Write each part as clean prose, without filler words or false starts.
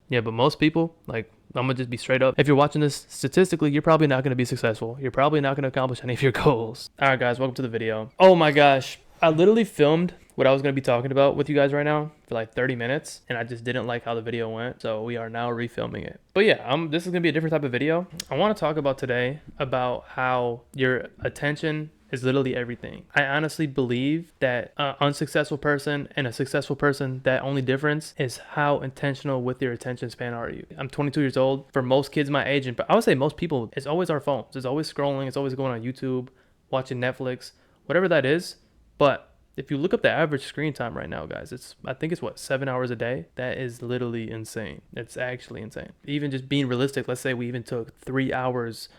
Yeah, but most people, like, I'm gonna just be straight up. If you're watching this, statistically, you're probably not gonna be successful. You're probably not gonna accomplish any of your goals. All right, guys, welcome to the video. Oh my gosh, I literally filmed what I was gonna be talking about with you guys right now for like 30 minutes, and I just didn't like how the video went, so we are now refilming it. But yeah, this is gonna be a different type of video. I want to talk about today about how your attention is literally everything. I honestly believe that an unsuccessful person and a successful person, that only difference is how intentional with your attention span are you. I'm 22 years old. For most kids my age, and I would say most people, it's always our phones. It's always scrolling. It's always going on YouTube, watching Netflix, whatever that is. But if you look up the average screen time right now, guys, I think it's what, 7 hours a day? That is literally insane. It's actually insane. Even just being realistic, let's say we even took 3 hours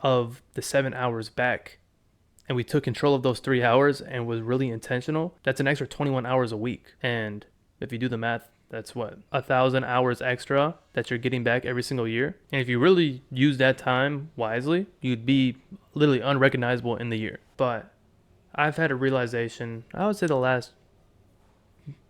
of the 7 hours back, and we took control of those 3 hours and was really intentional, that's an extra 21 hours a week. And if you do the math, that's what, 1,000 hours extra that you're getting back every single year. And if you really use that time wisely, you'd be literally unrecognizable in the year. But I've had a realization, I would say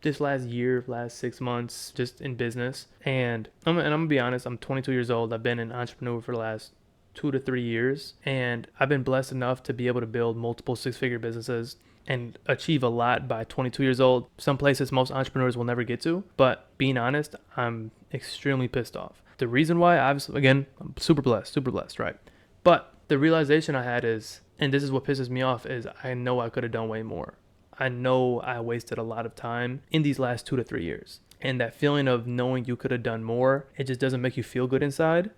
this last year, last 6 months, just in business. And I'm gonna be honest, I'm 22 years old. I've been an entrepreneur for the last 2 to 3 years, and I've been blessed enough to be able to build multiple 6-figure businesses and achieve a lot by 22 years old. Some places most entrepreneurs will never get to, but being honest, I'm extremely pissed off. The reason why, obviously, again, I'm super blessed, right? But the realization I had is, and this is what pisses me off, is I know I could have done way more. I know I wasted a lot of time in these last 2 to 3 years. And that feeling of knowing you could have done more, it just doesn't make you feel good inside.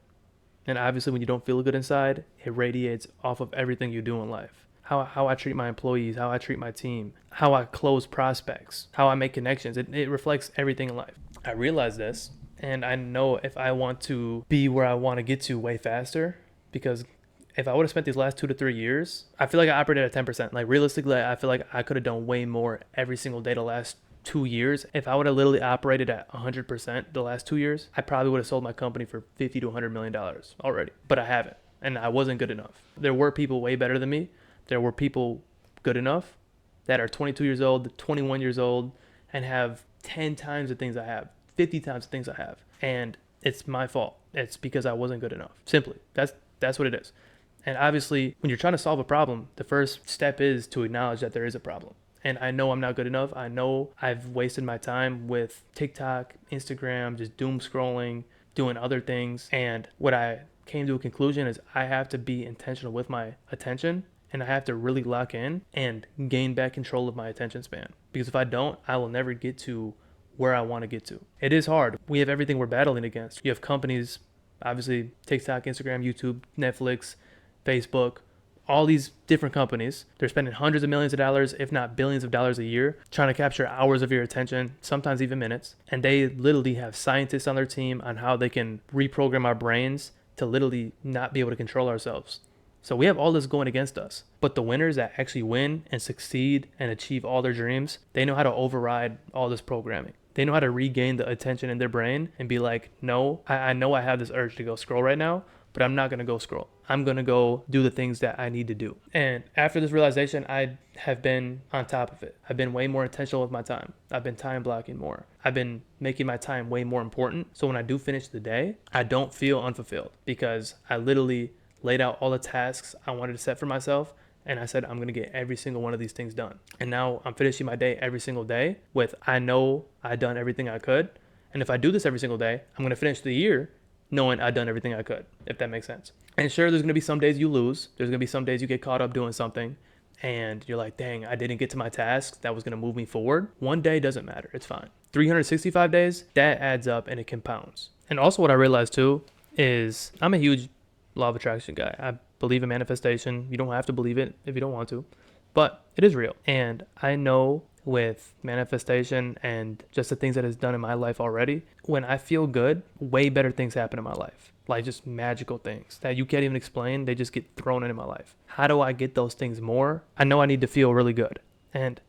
And obviously when you don't feel good inside, it radiates off of everything you do in life. How I treat my employees, how I treat my team, how I close prospects, how I make connections. It reflects everything in life. I realize this, and I know if I want to be where I want to get to way faster, because if I would have spent these last 2 to 3 years, I feel like I operated at 10%. Like realistically, I feel like I could have done way more every single day the last 2 years. If I would have literally operated at 100% the last 2 years, I probably would have sold my company for $50 to $100 million already. But I haven't, and I wasn't good enough. There were people way better than me. There were people good enough that are 22 years old, 21 years old, and have 10 times the things I have, 50 times the things I have. And it's my fault. It's because I wasn't good enough. Simply. That's what it is. And obviously, when you're trying to solve a problem, the first step is to acknowledge that there is a problem. And I know I'm not good enough. I know I've wasted my time with TikTok, Instagram, just doom scrolling, doing other things. And what I came to a conclusion is I have to be intentional with my attention, and I have to really lock in and gain back control of my attention span. Because if I don't, I will never get to where I want to get to. It is hard. We have everything we're battling against. You have companies, obviously TikTok, Instagram, YouTube, Netflix, Facebook, all these different companies. They're spending hundreds of millions of dollars, if not billions of dollars a year, trying to capture hours of your attention, sometimes even minutes. And they literally have scientists on their team on how they can reprogram our brains to literally not be able to control ourselves. So we have all this going against us. But the winners that actually win and succeed and achieve all their dreams, they know how to override all this programming. They know how to regain the attention in their brain and be like, no, I know I have this urge to go scroll right now, but I'm not going to go scroll. I'm going to go do the things that I need to do. And after this realization, I have been on top of it. I've been way more intentional with my time. I've been time blocking more. I've been making my time way more important. So when I do finish the day, I don't feel unfulfilled because I literally laid out all the tasks I wanted to set for myself. And I said, I'm going to get every single one of these things done. And now I'm finishing my day every single day with, I know I done everything I could. And if I do this every single day, I'm going to finish the year knowing I've done everything I could, if that makes sense. And sure, there's going to be some days you lose. There's going to be some days you get caught up doing something and you're like, dang, I didn't get to my task that was going to move me forward. One day doesn't matter. It's fine. 365 days, that adds up and it compounds. And also what I realized too is I'm a huge law of attraction guy. I believe in manifestation. You don't have to believe it if you don't want to, but it is real. And I know with manifestation and just the things that it's done in my life already, when I feel good, way better things happen in my life. Like just magical things that you can't even explain. They just get thrown into my life. How do I get those things more? I know I need to feel really good. And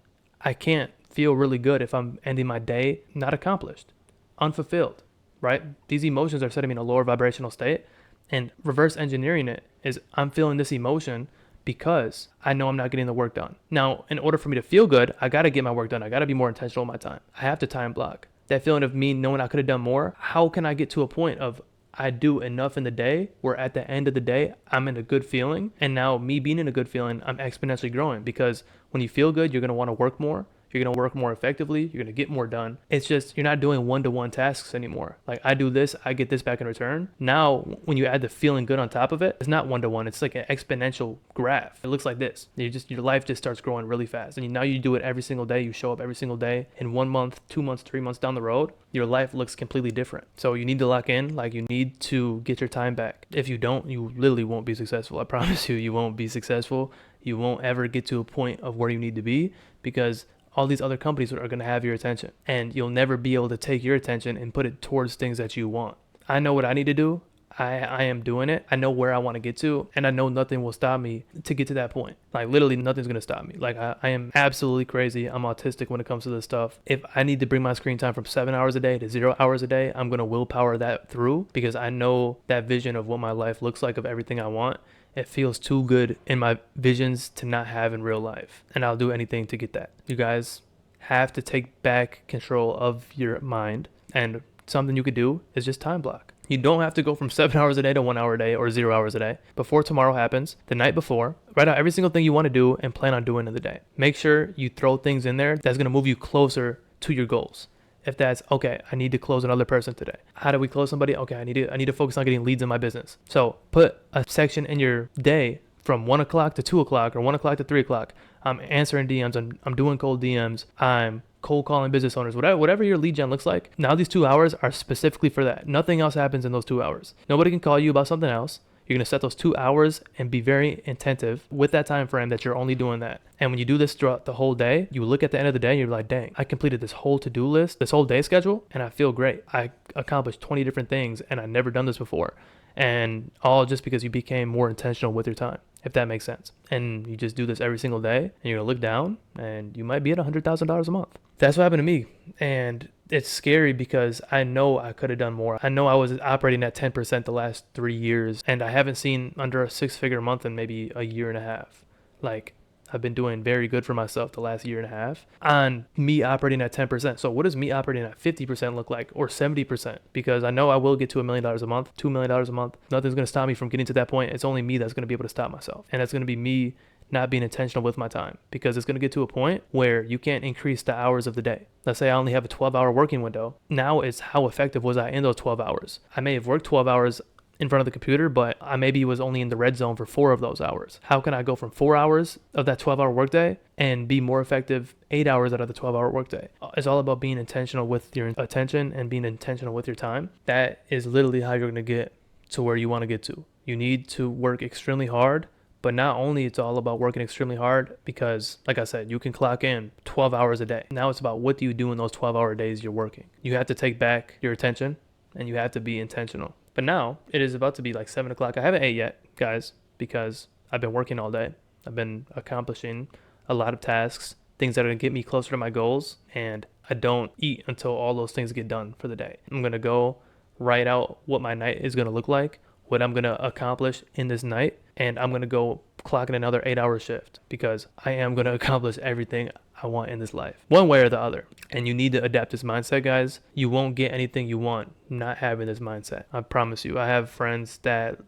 I can't feel really good if I'm ending my day not accomplished, unfulfilled, right? These emotions are setting me in a lower vibrational state. And reverse engineering it is I'm feeling this emotion because I know I'm not getting the work done. Now, in order for me to feel good, I got to get my work done. I got to be more intentional with my time. I have to time block. that feeling of me knowing I could have done more. How can I get to a point of I do enough in the day where at the end of the day, I'm in a good feeling. And now me being in a good feeling, I'm exponentially growing, because when you feel good, you're going to want to work more. You're going to work more effectively. You're going to get more done. It's just, you're not doing one-to-one tasks anymore. Like, I do this, I get this back in return. Now, when you add the feeling good on top of it, it's not one-to-one. It's like an exponential graph. It looks like this. Your life just starts growing really fast. And now you do it every single day. You show up every single day. In 1 month, 2 months, 3 months down the road, your life looks completely different. So you need to lock in. Like, you need to get your time back. If you don't, you literally won't be successful. I promise you, you won't be successful. You won't ever get to a point of where you need to be, because all these other companies are going to have your attention, and you'll never be able to take your attention and put it towards things that you want. I know what I need to do. I am doing it. I know where I want to get to, and I know nothing will stop me to get to that point. Like, literally nothing's going to stop me. Like, I am absolutely crazy. I'm autistic when it comes to this stuff. If I need to bring my screen time from 7 hours a day to 0 hours a day, I'm going to willpower that through, because I know that vision of what my life looks like, of everything I want. It feels too good in my visions to not have in real life. And I'll do anything to get that. You guys have to take back control of your mind. And something you could do is just time block. You don't have to go from 7 hours a day to 1 hour a day or 0 hours a day. Before tomorrow happens, the night before, write out every single thing you want to do and plan on doing in the day. Make sure you throw things in there that's going to move you closer to your goals. If that's, okay, I need to close another person today. How do we close somebody? Okay, I need to focus on getting leads in my business. So put a section in your day from 1 o'clock to 2 o'clock or 1 o'clock to 3 o'clock. I'm answering DMs. I'm doing cold DMs. I'm cold calling business owners, whatever your lead gen looks like. Now these 2 hours are specifically for that. Nothing else happens in those 2 hours. Nobody can call you about something else. You're going to set those 2 hours and be very attentive with that time frame that you're only doing that. And when you do this throughout the whole day, you look at the end of the day and you're like, dang, I completed this whole to-do list, this whole day schedule, and I feel great. I accomplished 20 different things, and I've never done this before. And all just because you became more intentional with your time, if that makes sense. And you just do this every single day, and you're going to look down and you might be at $100,000 a month. That's what happened to me. And it's scary because I know I could have done more. I know I was operating at 10% the last 3 years, and I haven't seen under a 6-figure month in maybe a year and a half. Like, I've been doing very good for myself the last year and a half on me operating at 10%. So what does me operating at 50% look like, or 70%? Because I know I will get to $1 million a month, $2 million a month. Nothing's going to stop me from getting to that point. It's only me that's going to be able to stop myself. And that's going to be me not being intentional with my time, because it's going to get to a point where you can't increase the hours of the day. Let's say I only have a 12-hour working window. Now it's how effective was I in those 12 hours? I may have worked 12 hours in front of the computer, but I maybe was only in the red zone for 4 of those hours. How can I go from 4 hours of that 12-hour workday and be more effective 8 hours out of the 12-hour workday? It's all about being intentional with your attention and being intentional with your time. That is literally how you're going to get to where you want to get to. You need to work extremely hard, but not only it's all about working extremely hard, because like I said, you can clock in 12 hours a day. Now it's about what do you do in those 12-hour days you're working. You have to take back your attention, and you have to be intentional. But now it is about to be like 7 o'clock. I haven't ate yet, guys, because I've been working all day. I've been accomplishing a lot of tasks, things that are going to get me closer to my goals. And I don't eat until all those things get done for the day. I'm going to go write out what my night is going to look like, what I'm going to accomplish in this night. And I'm going to go clock in another 8-hour shift, because I am going to accomplish everything I want in this life, one way or the other. And you need to adapt this mindset, guys. You won't get anything you want not having this mindset. I promise you. I have friends that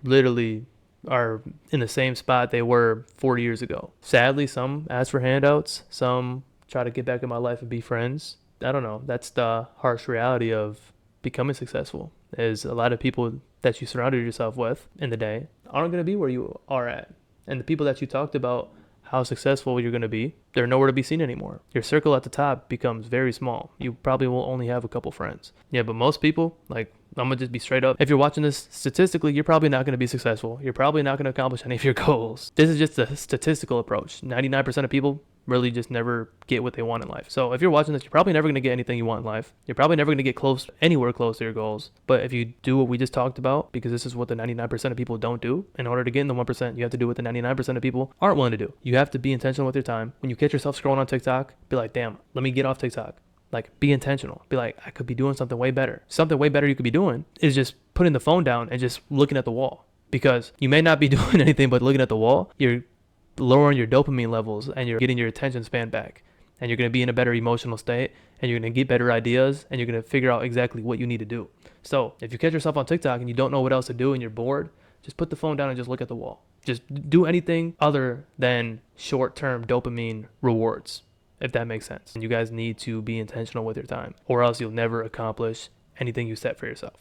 literally are in the same spot they were 40 years ago. Sadly, some ask for handouts. Some try to get back in my life and be friends. I don't know. That's the harsh reality of becoming successful, is a lot of people that you surrounded yourself with in the day aren't going to be where you are at. And the people that you talked about how successful you're going to be, they're nowhere to be seen anymore. Your circle at the top becomes very small. You probably will only have a couple friends. Yeah, but most people, like, I'm going to just be straight up. If you're watching this, statistically, you're probably not going to be successful. You're probably not going to accomplish any of your goals. This is just a statistical approach. 99% of people really just never get what they want in life. So if you're watching this, you're probably never going to get anything you want in life. You're probably never going to get anywhere close to your goals. But if you do what we just talked about, because this is what the 99% of people don't do, in order to get in the 1%, you have to do what the 99% of people aren't willing to do. You have to be intentional with your time. When you catch yourself scrolling on TikTok, be like, damn, let me get off TikTok. Like, be intentional. Be like, I could be doing something way better. Something way better you could be doing is just putting the phone down and just looking at the wall. Because you may not be doing anything but looking at the wall. You're lowering your dopamine levels and you're getting your attention span back. and you're going to be in a better emotional state, and you're going to get better ideas, and you're going to figure out exactly what you need to do. So if you catch yourself on TikTok and you don't know what else to do and you're bored, just put the phone down and just look at the wall. Just do anything other than short-term dopamine rewards, if that makes sense. And you guys need to be intentional with your time, or else you'll never accomplish anything you set for yourself.